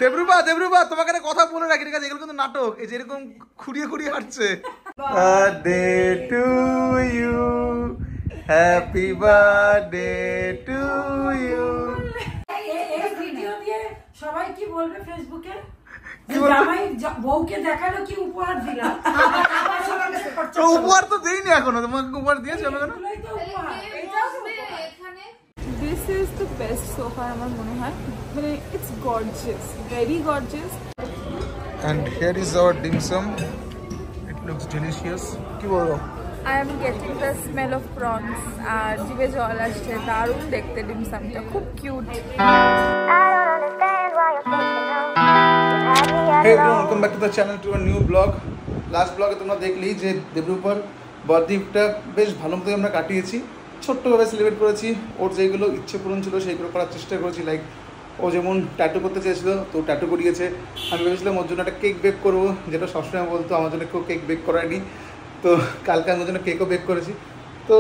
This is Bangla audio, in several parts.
দেবরূপা তোমাকে একটা কথা বলে রাখি, ঠিক আছে? এগুলো কিন্তু নাটক, এই যে এরকম খুঁড়িয়ে খুঁড়িয়ে হাঁটছে। Birthday to you, happy birthday to you. এই ভিডিও দিয়ে সবাই কি বলবে ফেসবুকে? জামাই বউকে দেখালো কি উপহার দিলাম। উপহার তো দেইনি এখনো, তোমাকে উপহার দিয়েছি আমি কেন? This is the best so far আমার মনে হয়, মানে it's gorgeous, very gorgeous. And here is our dim sum. It looks delicious. কি বলবো? I am getting the smell of prawns আর জিভে জল আসছে, দারুণ দেখতে dim sumটা, খুব cute. Hey everyone, welcome back to the channel, to a new vlog. Last vlog এ তোমরা দেখলি যে দেবরূপার বার্থডেটা বেশ ভালো মতো আমরা কাটিয়েছি, ছোট্টভাবে সেলিব্রেট করেছি। ওর যেগুলো ইচ্ছে পূরণ ছিল সেইগুলো করার চেষ্টা করেছি। লাইক ও যেমন ট্যাটু করতে চেয়েছিল, তো ট্যাটু করিয়েছে। আমি ভেবেছিলাম ওর জন্য একটা কেক বেক করবো, যেটা সবসময় বলতো আমার জন্য কেউ কেক বেক করায়নি, তো কালকে আমি ওর জন্য কেকও বেক করেছি। তো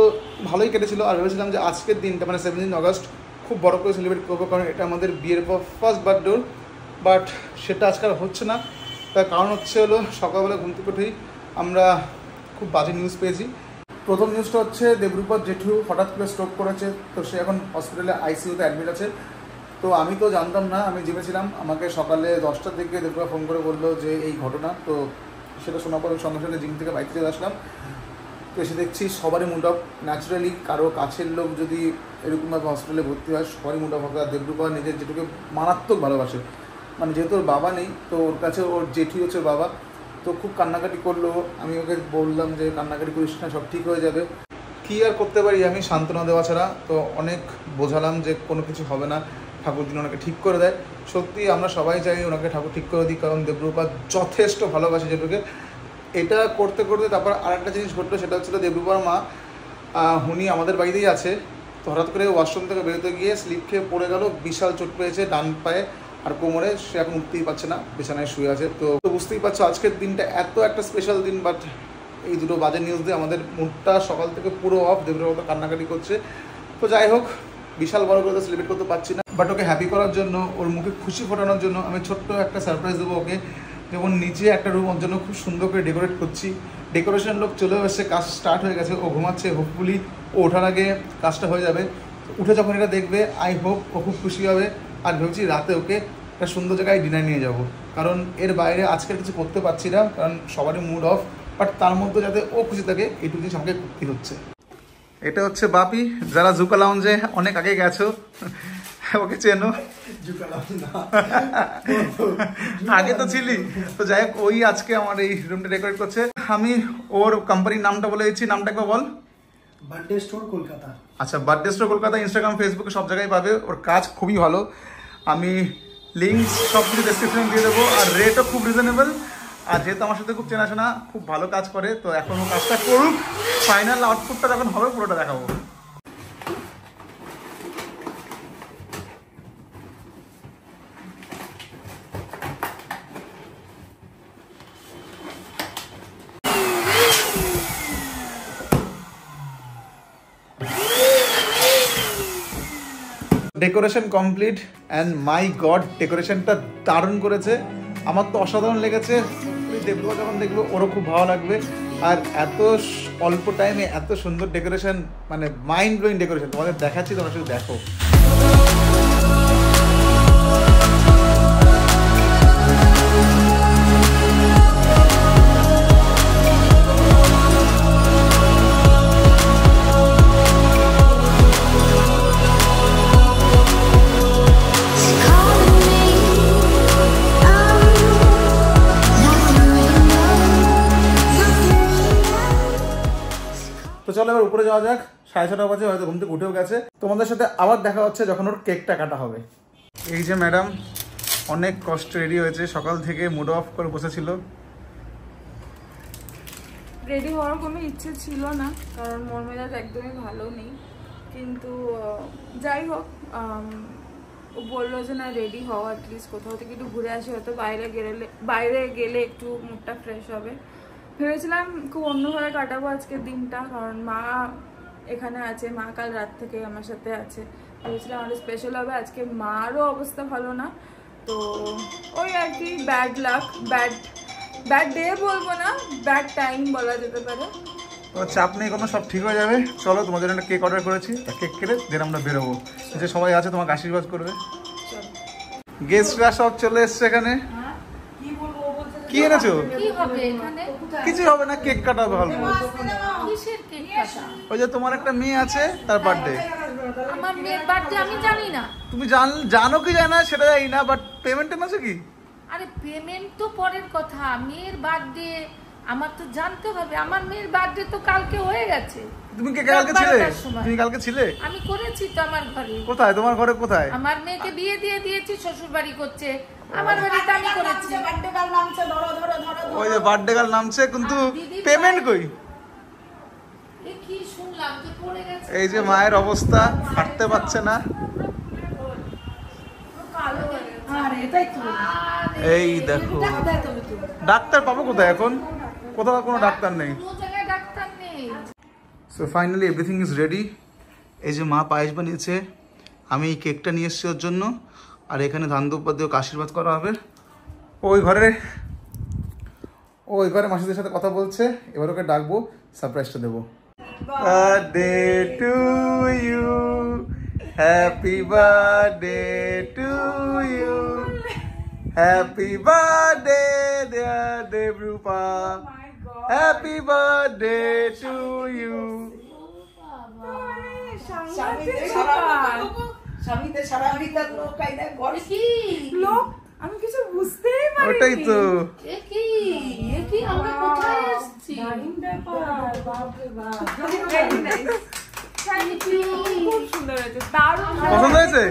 ভালোই কেটেছিল। আর ভেবেছিলাম যে আজকের দিনটা মানে 17 অগস্ট খুব বড় করে সেলিব্রেট করবো, কারণ এটা আমাদের বিয়ের পর ফার্স্ট বার্থডে। বাট সেটা আজকাল হচ্ছে না। তার কারণ হলো সকালবেলা ঘুম থেকে উঠেই আমরা খুব বাজে নিউজ পেয়েছি। প্রথম নিউজটা হচ্ছে দেবরূপার জেঠু হঠাৎ করে স্ট্রোক করেছে, তো সে এখন হসপিটালে আইসিইউতে অ্যাডমিট আছে। তো আমি তো জানতাম না, আমি জেনেছিলাম। আমাকে সকালে 10টার দিকে দেবরূপা ফোন করে বললো যে এই ঘটনা। তো সেটা শোনার পরে সঙ্গে সঙ্গে জিম থেকে বাইক চলে আসলাম। তো এসে দেখছি সবারই মুড অফ। ন্যাচারালি কারো কাছের লোক যদি এরকমভাবে হসপিটালে ভর্তি হয় সবারই মুড অফ হবে। আর দেবরূপা নিজের জেঠুকে মারাত্মক ভালোবাসে, মানে যেহেতু ওর বাবা নেই তো ওর কাছে ওর জেঠুই হচ্ছে বাবা। তো খুব কান্নাকাটি করলো। আমি ওকে বললাম যে কান্নাকাটি করিস না, সব ঠিক হয়ে যাবে। কী আর করতে পারি আমি সান্ত্বনা দেওয়া ছাড়া? তো অনেক বোঝালাম যে কোনো কিছু হবে না, ঠাকুর যিনি ওনাকে ঠিক করে দেয়। সত্যি আমরা সবাই চাই ওনাকে ঠাকুর ঠিক করে দিই, কারণ দেবরূপা যথেষ্ট ভালোবাসে জেঠুকে। এটা করতে করতে তারপর আরেকটা জিনিস ঘটলো, সেটা হচ্ছিলো দেবরূপার মা উনি আমাদের বাড়িতেই আছে। তো হঠাৎ করে ওয়াশরুম থেকে বেরোতে গিয়ে স্লিপ খেয়ে পড়ে গেল, বিশাল চোট পেয়েছে ডান পায়ে আর কোমরে। সে এখন উঠতেই পারছে না, বিছানায় শুয়ে আছে। তো বুঝতেই পারছো আজকের দিনটা এত একটা স্পেশাল দিন, বাট এই দুটো বাজে নিউজ দিয়ে আমাদের মুডটা সকাল থেকে পুরো অফ। দেবরূপা কান্নাকাটি করছে। তো যাই হোক, বিশাল বড় করে তো সেলিব্রেট করতে পারছি না, বাট ওকে হ্যাপি করার জন্য, ওর মুখে খুশি ফোটানোর জন্য আমি ছোট্ট একটা সারপ্রাইজ দেবো ওকে। যেমন নিচে একটা রুম ওর জন্য খুব সুন্দর করে ডেকোরেট করছি। ডেকোরেশন লোক চলেও এসেছে, কাজ স্টার্ট হয়ে গেছে। ও ঘুমাচ্ছে, হোপফুলি ও ওঠার আগে কাজটা হয়ে যাবে। উঠে যখন এটা দেখবে আই হোপ ও খুব খুশি হবে। আর ভেবেছি রাতে ওকে একটা সুন্দর জায়গায় ডিনার নিয়ে যাব, কারণ এর বাইরে আজকের কিছু করতে পারছি না, কারণ সবারই মুড অফ। বাট তার মধ্যে যাতে ও খুশি থাকে এইটুকু জিনিস আমাকে করতে হচ্ছে। এটা হচ্ছে বাপি, যারা জুকা লাউঞ্জে অনেক আগে গেছো ওকে চেনো। আগে তো ছিলি। তো যাই হোক, ওই আজকে আমার এই রুমটা ডেকোরেট করছে। আমি ওর কোম্পানির নামটা বলে দিচ্ছি, নামটা একবার বল। Birthday store Kolkata. আচ্ছা, বার্থডে স্টোর কলকাতা। ইনস্টাগ্রাম, ফেসবুকে সব জায়গায় পাবে। ওর কাজ খুবই ভালো। আমি লিঙ্ক সব কিছু ডেসক্রিপশনে দিয়ে দেবো। আর রেটও খুব রিজনেবল। আর যেহেতু আমার সাথে খুব চেনাশোনা, খুব ভালো কাজ করে, তো এখন ও কাজটা করুক। ফাইনাল আউটপুটটা যখন হবে পুরোটা দেখাবো। Decoration complete and my god, ডেকোরেশনটা দারুণ করেছে। আমার তো অসাধারণ লেগেছে। দেবরূপা যখন দেখবো ওরও খুব ভালো লাগবে। আর এত অল্প টাইমে এত সুন্দর ডেকোরেশন, মানে মাইন্ড ব্লোয়িং ডেকোরেশন। তোমাদের দেখাচ্ছি, তোমরা শুধু দেখো। তো চলো এবার উপরে যাওয়া যাক। 6:30 বাজে, হয়তো ঘুম থেকে উঠেও গেছে। তোমাদের সাথে আবার দেখা হচ্ছে যখন ওর কেকটা কাটা হবে। এই যে ম্যাডাম অনেক কষ্ট রেডি হয়েছে, সকাল থেকে মুড অফ করে বসেছিল। রেডি হওয়ার কোনো ইচ্ছে ছিল না, কারণ মন মেজাজ একদমই ভালো নেই। কিন্তু যাই হোক, ও বললো যে না রেডি হওয়া, অ্যাটলিস্ট কোথাও থেকে একটু ঘুরে আসি, হয়তো বাইরে গেলে একটু মুডটা ফ্রেশ হবে। ভেবেছিলাম খুব অন্যভাবে কাটাবো আজকের দিনটা, কারণ মা এখানে আছে, মা কাল রাত থেকে আমার সাথে আছে। ভেবেছিলাম আরও স্পেশাল হবে। আজকে মারও অবস্থা ভালো না, তো ওই আর কি ব্যাড লাক, ব্যাড ডে বলবো না, ব্যাড টাইম বলা যেতে পারে। তো চাপ নেই কোনো, সব ঠিক হয়ে যাবে। চলো তোমাদের জন্য কেক অর্ডার করেছি, কেক কেটে দেন আমরা বেরোবো। যে সবাই আছে তোমাকে আশীর্বাদ করবে। গেস্টরা সব চলে এসছে এখানে। কি এনেছো? কি হবে এখানে? কিছু হবে না, কেক কাটা হবে অল্প। কিসের কেক কাটা? ওই যে তোমার একটা মেয়ে আছে, তার বার্থডে। আমার মেয়ের বার্থডে আমি জানি না। তুমি জানো কি জানা সেটা জানি না, বাট পেমেন্ট এনেছো কি? আরে পেমেন্ট তো পরের কথা, মেয়ের বার্থডে আমার তো জানতে হবে। আমার মেয়ের বার্থডে তো কালকে হয়ে গেছে। তুমি কি কালকে ছিলে? তুমি কালকে ছিলে? আমি করেছি তো আমার ঘরে। কোথায়? তোমার ঘরে কোথায়? আমার মেয়েকে বিয়ে দিয়ে দিয়েছি, শ্বশুর বাড়ি করছে। আমার বাড়িতে আমি করেছি। ওই যে বার্থডে গার্ল নামছে, কিন্তু পেমেন্ট কই? এ কি শুনলাম যে পড়ে গেছে। এই যে মায়ের অবস্থা, হাঁটতে পারছে না। এই দেখো, ডাক্তার পাবো কোথায় এখন? কোথাও কোনো ডাক্তার নেই। কোনো জায়গায় ডাক্তার নেই। So finally everything is ready. এই যে মা পায়েস বানিয়েছে, আমি এই কেকটা নিয়ে এসেছি ওর জন্য। আর এখানে ধান দুব্বা দিয়ে ওকে আশীর্বাদ করা হবে। ওই ঘরে মাসিদের সাথে কথা বলছে, এবার ওকে ডাকবো, সারপ্রাইজটা দেবো। Birthday to you, happy birthday to you, happy birthday dear Debrupa, happy birthday to you. আমি কিছু বুঝতেই পারিনি। ওটাই তো। এ কি আমরা কোথায় এসেছি? খুব সুন্দর হয়েছে, দারুণ পছন্দ হয়েছে?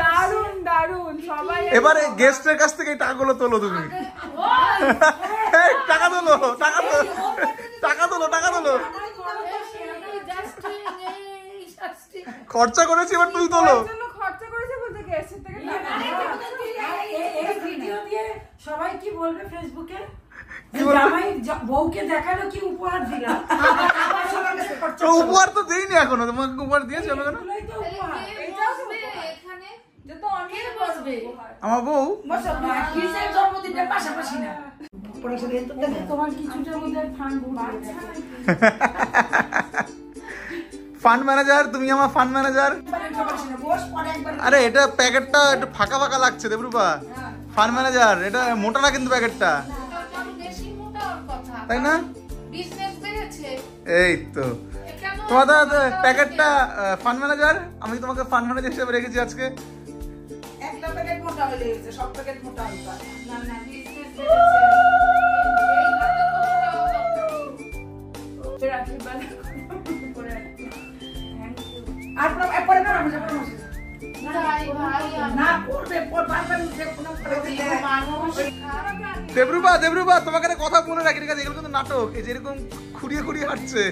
দারুণ দারুণ। সবাই এবারে গেস্টের কাছ থেকে এই টাকাগুলো তোলো তুমি। এই, টাকা তোলো, টাকা তোলো, টাকা তোলো, টাকা তোলো। খরচা করেছি, এবার তুই তোলো। খরচা করেছে বলতে গেস্টের থেকে এই ভিডিও দিয়ে সবাই কি বলবে ফেসবুকে? জামাই বউকে দেখালো কি উপহার দিলাম। তো উপহার তো দেইনি এখনো, তোমাকে উপহার দিয়েছি আমি কেন? এখানে যত অনেক বসবে আমার বউ জন্মদিনের পাশাপাশি না, তোমার কিছুটা মধ্যে ফান্ড ফান্ড ম্যানেজার, তুমি আমার ফান্ড ম্যানেজার। আরে এটা প্যাকেটটা একটু ফাঁকা ফাঁকা লাগছে দেবরূপা। ফান্ড ম্যানেজার, এটা মোটা না কিন্তু প্যাকেটটা, তাই না? এই তো তোমার প্যাকেটটা ফান্ড ম্যানেজার, আমি তোমাকে ফান্ড ম্যানেজার হিসেবে রেখেছি আজকে। একটা প্যাকেট মোটা হয়ে গেছে, সব প্যাকেট মোটা হয়ে গেছে। না না, বিজনেস আর পরে না আমি যখন না করবে দেবরূপা তোমাকে একটা কথা বলে রাখি, ঠিক আছে? এগুলো কিন্তু নাটক, এই যে এরকম খুঁড়িয়ে খুঁড়িয়ে হাঁটছে,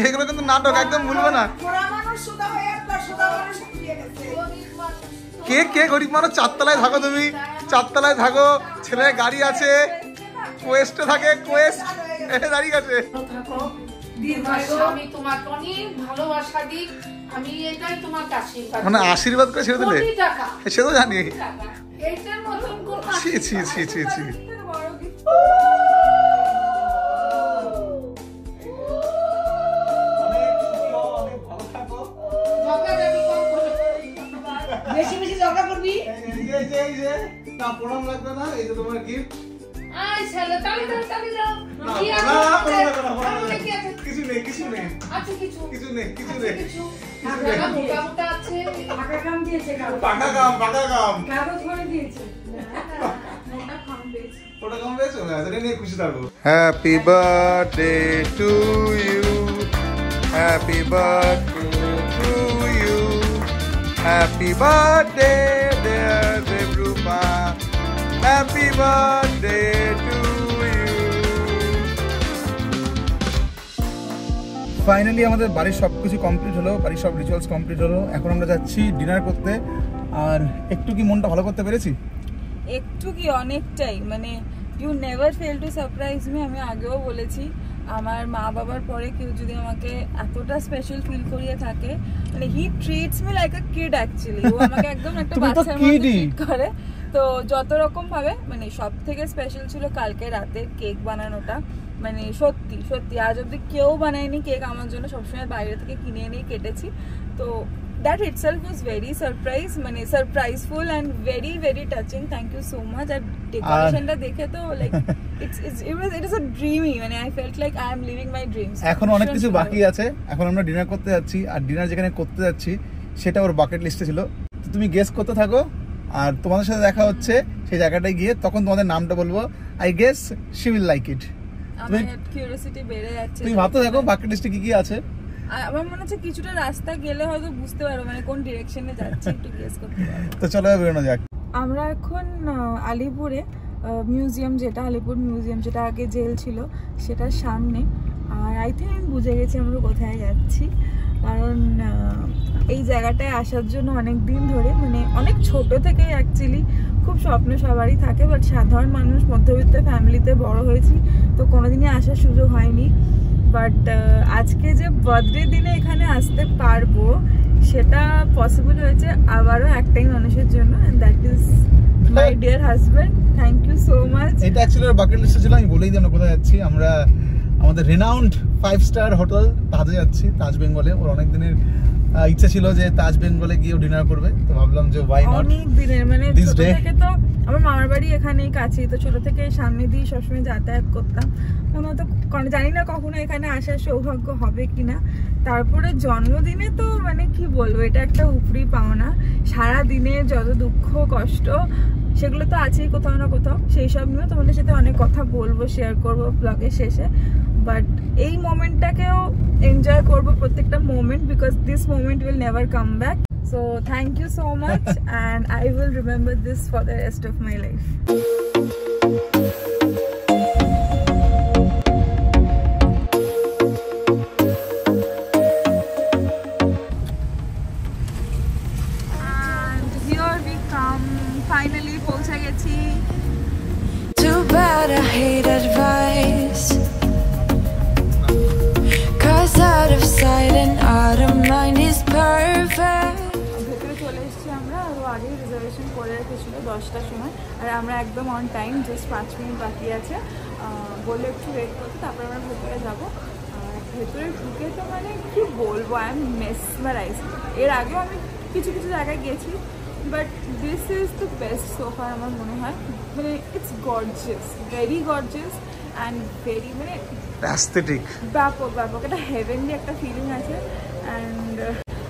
এগুলো কিন্তু নাটক, একদম ভুলবে না। কে গরিব মানুষ? 4 তলায় থাকো তুমি, 4 তলায় থাকো, ছেলে গাড়ি আছে, কোয়েস্টে থাকে, কোয়েস্ট দাঁড়িয়ে আছে। আমি তোমাকে অনেক ভালোবাসা দিই, আমি এটাই তোমাকে আশীর্বাদ, মানে আশীর্বাদ করে ছেড়ে দিলে? সে তো জানি। এইটার মতন কোন ছি ছি ছি ছি ছি। বেশি বেশি ঝগড়া করবি। এই যে না প্রণাম লাগবে না, এই যে তোমার গিফট। আই শালা তালি দাও কি আছে? কিছু নেই, কিছু নেই, আছে কিছু নেই, কিছু নেই। মোটা আছে, টাকা কাম দিয়েছে, পাকা কাম কাগজ ভরে দিয়েছে। ওটা কম পেয়েছো না, এটা নিয়ে খুশি থাকো। Happy birthday to you, happy birthday to you, happy birthday dear Debrupa, happy birthday to you. Finally আমাদের বাড়ির সব কিছু কমপ্লিট হলো, বাড়ির সব রিচুয়ালস কমপ্লিট হলো। এখন আমরা যাচ্ছি ডিনার করতে। আর একটু কি মনটা ভালো করতে পেরেছি? একটু কি, অনেকটাই। মানে you never fail to surprise me. আমি আগেও বলেছি, আমার মা বাবার পরে কেউ যদি আমাকে এতটা স্পেশাল ফিল করিয়ে থাকে, মানে he treats me like a kid actually. ও আমাকে একদম একটা বাচ্চার মতো ট্রিট করে। তো যত রকম ভাবে মানে সব থেকে স্পেশাল ছিল কালকে রাতে কেক বানানোটা, মানে সত্যি সত্যি আজ অব্দি কেউ বানায়নি কেক আমার জন্য, সবসময় বাইরে থেকে কিনে এনেই কেটেছি। তো that itself was very মানে surpriseful and very very touching. Thank you so much. আর ডেকোরেশনটা দেখে তো like it is a dreamy, মানে I felt like I am living my dreams. এখন অনেক কিছু বাকি আছে, এখন আমরা ডিনার করতে যাচ্ছি, আর ডিনার যেখানে করতে যাচ্ছি সেটা ওর বাকেট লিস্টে ছিল। তো তুমি গেস করতে থাকো, আর তোমাদের সাথে দেখা হচ্ছে সেই জায়গাটায় গিয়ে, তখন তোমাদের নামটা বলবো। I guess she will like it. আমার কিউরিওসিটি বেড়ে যাচ্ছে। তুমি ভাবতে থাকো বাকেট লিস্টে কি কি আছে। আমার মনে হচ্ছে কিছুটা রাস্তা গেলে হয়তো বুঝতে পারবো মানে কোন ডিরেকশনে যাচ্ছি, একটু গেস করতে পারবো। তো চলো বেরোনো যাক। আমরা এখন আলিপুরে মিউজিয়াম, যেটা আলিপুর মিউজিয়াম যেটা আগে জেল ছিল সেটার সামনে। আর আই থিঙ্ক আমি বুঝে গেছি আমরা কোথায় যাচ্ছি, কারণ এই জায়গাটায় আসার জন্য অনেক দিন ধরে মানে অনেক ছোট থেকেই অ্যাকচুয়ালি খুব স্বপ্ন সবারই থাকে, বাট সাধারণ মানুষ মধ্যবিত্ত ফ্যামিলিতে বড় হয়েছি তো কোনোদিনই আসার সুযোগ হয়নি। বাট আজকে যে বার্থডে দিনে এখানে আসতে পারবো সেটা পসিবল হয়েছে আবারও একটাই মানুষের জন্য, and that is my dear husband. Thank you so much. এটা অ্যাকচুয়ালি ওর বাকেট লিস্টে ছিল, আমি বলেই দিই আমরা কোথায় যাচ্ছি। আমরা আমাদের রেনাউন্ড 5-স্টার হোটেল তাজে যাচ্ছি, তাজ বেঙ্গলে। ওর অনেক দিনের ইচ্ছা ছিল যে তাজ বেঙ্গলে গিয়ে ডিনার করবে, তো ভাবলাম যে ওয়াই নট। অনেক দিনের মানে ছোট থেকে তো আমার মামার বাড়ি এখানেই কাছেই, তো ছোট থেকে সামনে দিয়ে সবসময় যাতায়াত করতাম। মনে হতো জানি না কখনো এখানে আসার সৌভাগ্য হবে কিনা। তারপরে জন্মদিনে তো মানে কি বলবো, এটা একটা উপরি পাওনা। সারা দিনে যত দুঃখ কষ্ট সেগুলো তো আছেই কোথাও না কোথাও, সেই সব নিয়েও তোমাদের সাথে অনেক কথা বলবো, শেয়ার করবো ব্লগের শেষে। বাট এই মোমেন্টটাকেও এনজয় করবো, প্রত্যেকটা moment, because this moment will never come back. So thank you so much and I will remember this for the rest of my life. And here we come, finally পৌঁছে গেছি। Too bad I hate advice, 'cause out of sight and out of mind is perfect. ভেতরে চলে এসেছি আমরা, আরও আগেই রিজার্ভেশন করে রেখেছিলো 10টার সময়, আর আমরা একদম অন টাইম, জাস্ট 5 মিনিট বাকি আছে। বলে একটু ওয়েট করতে, তারপরে আমরা ভেতরে যাবো। আর ভেতরে ঢুকে তো মানে কি বলবো, আই এম মেসমারাইজ। এর আগেও আমি কিছু কিছু জায়গায় গেছি, but this is the best সোফার আমার মনে হয়। মানে it's gorgeous, very gorgeous and very মানে অ্যাস্থেটিক, ব্যাপক ব্যাপক একটা হেভেনলি একটা ফিলিং আছে। অ্যান্ড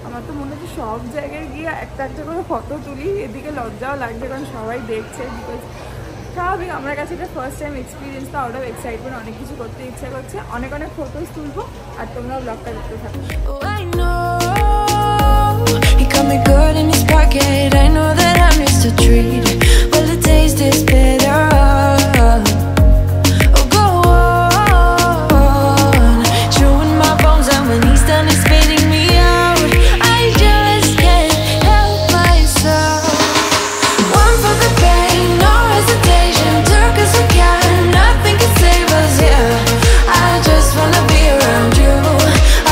আমার তো মনে হচ্ছে সব জায়গায় গিয়ে একটা একটা করে ফটো তুলি, এদিকে লজ্জাও লাগছে কারণ সবাই দেখছে, বিকজ স্বাভাবিক আমার কাছে এটা ফার্স্ট টাইম এক্সপিরিয়েন্স, তো আউট অফ এক্সাইটমেন্ট অনেক কিছু করতে ইচ্ছা করছে, অনেক অনেক ফটোস তুলবো আর তোমরাও ব্লগটা দেখতে থাকো। Oh, I know he got me good in his pocket. I know that I'm just a treat. Well, the taste is better. Oh, go on, chewing my bones, and when he's done, it's spitting me out. I just can't help myself. One for the pain, no hesitation. Took us again, nothing can save us. Yeah, I just wanna be around you.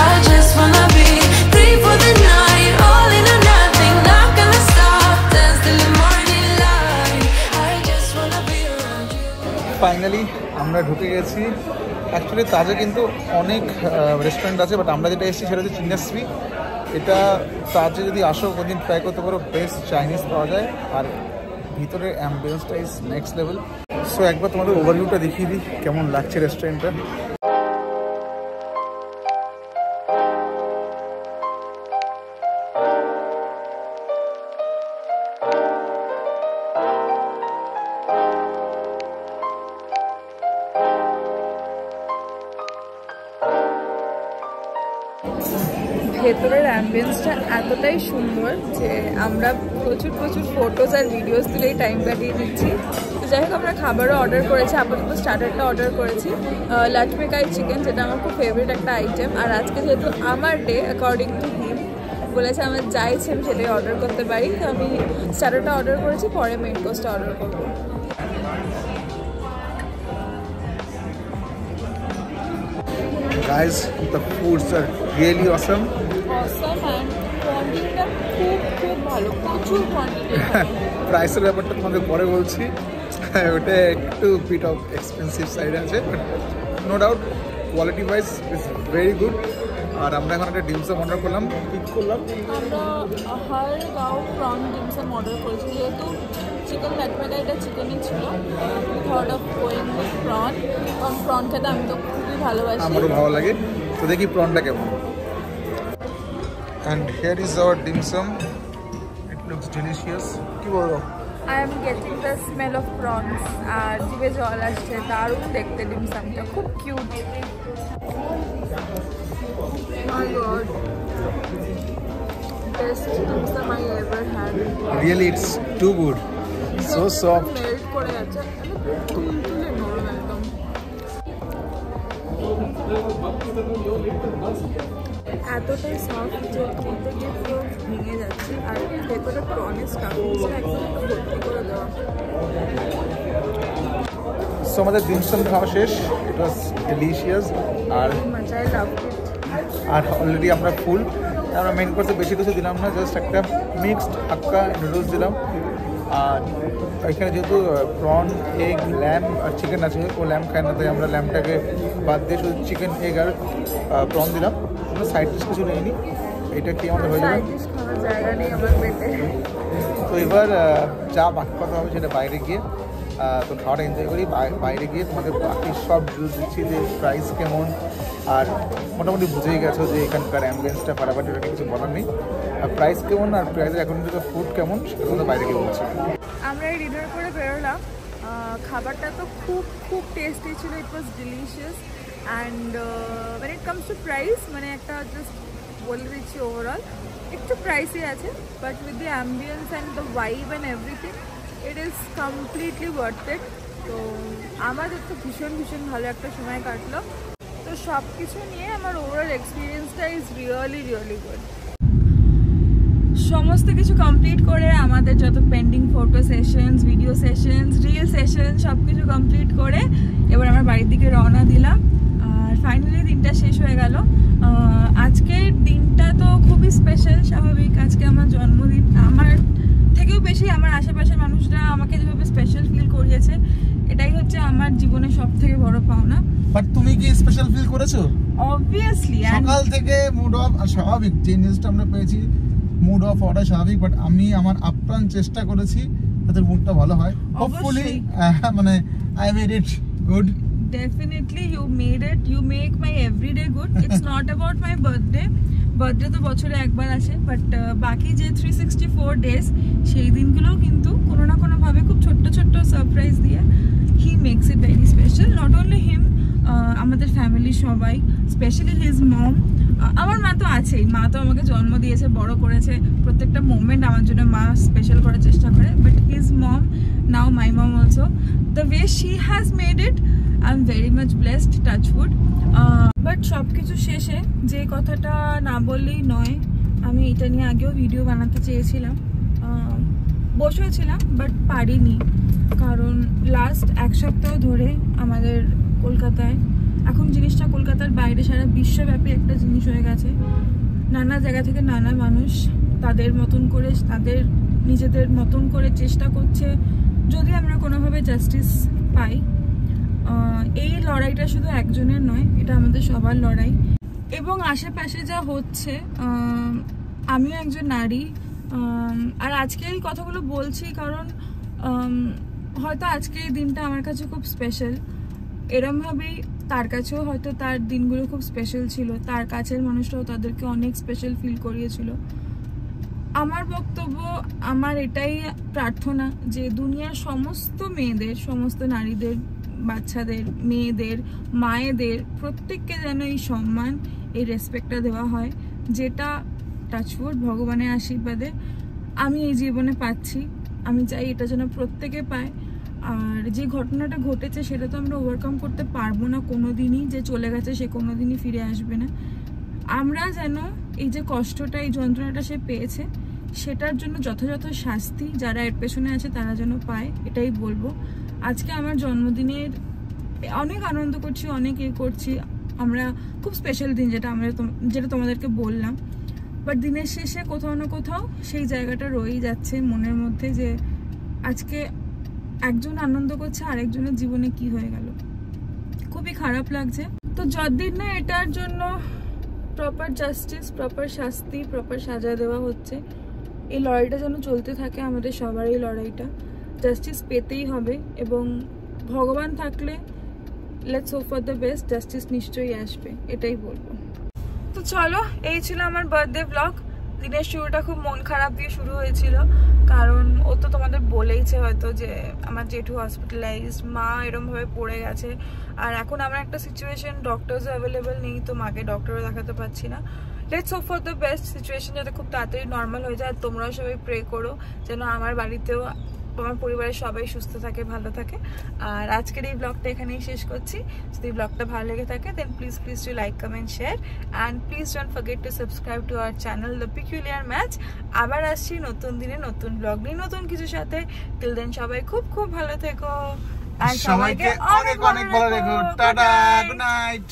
I just wanna be free for the night, all in or nothing. Not gonna stop, dance till the morning light. I just wanna be around you. Finally আমরা ঢুকে গেছি। অ্যাকচুয়ালি তাজে কিন্তু অনেক রেস্টুরেন্ট আছে, বাট আমরা যেটা এসেছি সেটা হচ্ছে চিন্নাশ্রী। এটা তাজে যদি আসো কোনদিন ট্রাই করতে পারো, বেস্ট চাইনিজ পাওয়া যায়, আর ভিতরের অ্যাম্বিয়েন্সটা ইজ নেক্সট লেভেল। সো একবার তোমাদের ওভারভিউটা দেখিয়ে দিই কেমন লাগছে রেস্টুরেন্টটা। ভেতরের অ্যাম্বিয়েন্সটা এতটাই সুন্দর যে আমরা প্রচুর প্রচুর ফটোজ আর ভিডিওস তুলেই টাইম কাটিয়ে দিচ্ছি। তো যাই হোক আমরা খাবারও অর্ডার করেছি, আপাতত স্টার্টারটা অর্ডার করেছি লাটমেকাই চিকেন, যেটা আমার খুব ফেভারিট একটা আইটেম। আর আজকে যেহেতু আমার ডে, অ্যাকর্ডিং টু হিম বলেছে আমার যা ইচ্ছে আমি সেটাই অর্ডার করতে পারি, তো আমি স্টার্টারটা অর্ডার করেছি, পরে মেইন কোর্সটা অর্ডার করবো। Guys, the foods are really awesome. Awesome and কোয়ান্টিটিটা খুব খুব ভালো, প্রচুর কোয়ান্টিটি। প্রাইসের ব্যাপারটা তোমাদের পরে বলছি, ওটা একটু বিট অফ এক্সপেন্সিভ সাইড আছে, but no doubt quality wise is very good. আর আমরা এখন একটা ডিমসাম অর্ডার করলাম, পিক করলাম। আমরা হাড়গাঁও প্রন ডিমসাম অর্ডার করেছি, যেহেতু চিকেন ম্যাটমেটা এটা চিকেনই ছিল, thought of going with prawn, কারণ প্রন খেতে আমি তো খুবই ভালোবাসি, আমারও ভালো লাগে। তো দেখি প্রনটা কেমন। And here is our dim sum, it looks delicious. কি বলবো, I am getting the smell of prawns, আর জিভে জল আসছে, দারুণ দেখতে ডিমসামটা, খুব cute. My God, best dimsum I ever had. Really, it's too good. So soft. Melt করে আছে, তুলতুলে নরম একদম। এতটাই সফট যে খেতে গিয়ে পুরো ভেঙে যাচ্ছে, আর ভেতরে প্রনের স্টাফিংসটা একদম ভর্তি করে দেওয়া। সো আমাদের ডিমসাম খাওয়া শেষ, ইট ওয়াজ ডিলিশিয়াস। আর মাচ আই লাভ ইট। আর অলরেডি আমরা ফুল, আমরা মেন কোর্সে বেশি কিছু দিলাম না, জাস্ট একটা মিক্সড হাক্কা নুডলস দিলাম। আর এখানে যেহেতু প্রন, এগ, ল্যাম্প আর চিকেন আছে, ও ল্যাম্প খায় না, তাই আমরা ল্যাম্পটাকে বাদ দিয়ে শুধু চিকেন, এগ আর প্রন দিলাম। আমরা সাইড ডিশ কিছু নিইনি, এটা খেয়ে আমাদের হয়ে যাবে। খাওয়ার জায়গা নেই আমার পেটে। তো এবার যা বাকি কথা হবে সেটা বাইরে গিয়ে, তো খাওয়াটা এনজয় করি। বাইরে গিয়ে তোমাদের বাকি সব জুস দিচ্ছি যে প্রাইস কেমন, আর মোটামুটি বুঝেই গেছো যে এখানকার অ্যাম্বিয়েন্সটা ফাটাফাটি, ওটা কিছু বলার নেই। আর প্রাইস কেমন আর প্রাইসের এখন থেকে ফুড কেমন সেটা তোমাদের বাইরে গিয়ে বলছি। আমরা এই ডিনার করে বেরোলাম, খাবারটা তো খুব খুব টেস্টি ছিল, it was delicious. And when it comes to price, মানে একটা জাস্ট বলে দিচ্ছি, ওভারঅল একটু প্রাইসই আছে, but with the ambience and the vibe and everything it is completely worth it. তো আমাদের তো ভীষণ ভীষণ ভালো একটা সময় কাটলো। তো সব কিছু নিয়ে আমার ওভারঅল এক্সপিরিয়েন্সটা ইজ রিয়েলি রিয়েলি গুড। সমস্ত কিছু কমপ্লিট করে আমাদের যত pending photo sessions, video sessions, reel session সব কিছু কমপ্লিট করে এবার আমার বাড়ির দিকে রওনা দিলাম। আর ফাইনালি দিনটা শেষ হয়ে গেল। আজকের দিনটা তো খুবই স্পেশাল, স্বাভাবিক, আজকে আমার জন্মদিন। আমার থেকেও বেশি আমার আশেপাশের মানুষরা আমাকে যেভাবে স্পেশাল ফিল করিয়েছে, এটাই হচ্ছে আমার জীবনের সব থেকে বড় পাওনা। বাট তুমি কি স্পেশাল ফিল করেছো? অবভিয়াসলি সকাল থেকে মুড অফ, স্বাভাবিক যে নিউজটা আমরা পেয়েছি, মুড অফ হওয়াটা স্বাভাবিক, বাট আমি আমার আপ্রাণ চেষ্টা করেছি যাতে মুডটা ভালো হয়। হোপফুলি মানে I made it good. Definitely you made it, you make my everyday good. It's not about my birthday তো বছরে একবার আসে, বাট বাকি যে 364 ডেজ সেই দিনগুলো কিন্তু কোনো না কোনো ভাবে খুব ছোট্ট ছোট্ট সারপ্রাইজ দিয়ে he makes it very special. Not only him, আমাদের ফ্যামিলি সবাই, স্পেশালি হিজ মম। আমার মা তো আছেই, মা তো আমাকে জন্ম দিয়েছে, বড় করেছে, প্রত্যেকটা মোমেন্ট আমার জন্য মা স্পেশাল করার চেষ্টা করে, but his mom, now my mom also, the way she has made it, I am very much blessed, touch wood. বাট সব কিছু শেষে যে কথাটা না বললেই নয়, আমি এটা নিয়ে আগেও ভিডিও বানাতে চেয়েছিলাম, বসেছিলাম বাট পারিনি, কারণ লাস্ট এক সপ্তাহ ধরে আমাদের কলকাতায়, এখন জিনিসটা কলকাতার বাইরে সারা বিশ্বব্যাপী একটা জিনিস হয়ে গেছে। নানা জায়গা থেকে নানা মানুষ তাদের মতন করে, তাদের নিজেদের মতন করে চেষ্টা করছে যদি আমরা কোনোভাবে জাস্টিস পাই। এই লড়াইটা শুধু একজনের নয়, এটা আমাদের সবার লড়াই। এবং আশেপাশে যা হচ্ছে, আমিও একজন নারী, আর আজকে এই কথাগুলো বলছি কারণ হয়তো আজকে এই দিনটা আমার কাছে খুব স্পেশাল, এরমভাবেই তার কাছেও হয়তো তার দিনগুলো খুব স্পেশাল ছিল, তার কাছের মানুষরাও তাদেরকে অনেক স্পেশাল ফিল করিয়েছিল। আমার বক্তব্য, আমার এটাই প্রার্থনা যে দুনিয়ার সমস্ত মেয়েদের, সমস্ত নারীদের, বাচ্চাদের, মেয়েদের, মায়েদের প্রত্যেককে যেন এই সম্মান, এই রেসপেক্টটা দেওয়া হয়, যেটা টাচউড ভগবানের আশীর্বাদে আমি এই জীবনে পাচ্ছি। আমি চাই এটা যেন প্রত্যেকে পায়। আর যে ঘটনাটা ঘটেছে সেটা তো আমরা ওভারকাম করতে পারবো না কোনোদিনই, যে চলে গেছে সে কোনোদিনই ফিরে আসবে না। আমরা যেন এই যে কষ্টটা, এই যন্ত্রণাটা সে পেয়েছে, সেটার জন্য যথাযথ শাস্তি যারা এর পেছনে আছে তারা যেন পায়, এটাই বলবো। আজকে আমার জন্মদিনের অনেক আনন্দ করছি, অনেক করছি, আমরা খুব স্পেশাল দিন, যেটা তোমাদেরকে বললাম, বাট দিনের শেষে কোথাও না কোথাও সেই জায়গাটা রয়েই যাচ্ছে মনের মধ্যে, যে আজকে একজন আনন্দ করছে, আরেকজনের জীবনে কি হয়ে গেল, খুবই খারাপ লাগছে। তো যতদিন না এটার জন্য প্রপার জাস্টিস, প্রপার শাস্তি, প্রপার সাজা দেওয়া হচ্ছে, এই লড়াইটা যেন চলতে থাকে, আমাদের সবারই লড়াইটা। জাস্টিস পেতেই হবে, এবং ভগবান থাকলে let's hope for the best, justice নিশ্চয়ই আসবে, এটাই বলবো। তো চলো, এই ছিল আমার বার্থডে ব্লগ। দিনের শুরুটা খুব মন খারাপ দিয়ে শুরু হয়েছিল, কারণ ও তো তোমাদের বলেইছে হয়তো যে আমার জেঠু হসপিটালাইজ, মা এরমভাবে পড়ে গেছে, আর এখন আমার একটা সিচুয়েশন, ডক্টরস অ্যাভেলেবেল নেই, তো মাকে ডক্টরও দেখাতে পারছি না। Let's hope for the best, situation যাতে খুব তাড়াতাড়ি নর্মাল হয়ে যায়। তোমরাও সবাই প্রে করো যেন আমার বাড়িতেও, আমার পরিবারের সবাই সুস্থ থাকে, ভালো থাকে। আর আজকের এই ব্লগটা এখানেই শেষ করছি। যদি ব্লগটা ভালো লেগে থাকে then please to like, comment, share, and please don't forget to subscribe to our channel the peculiar match. আবার আসছি নতুন দিনে নতুন ব্লগ নিয়ে, নতুন কিছু সাথে। টিল দেন সবাই খুব খুব ভালো থেকো, আর সবাইকে অনেক অনেক ভালো রেখো। Tata, good night.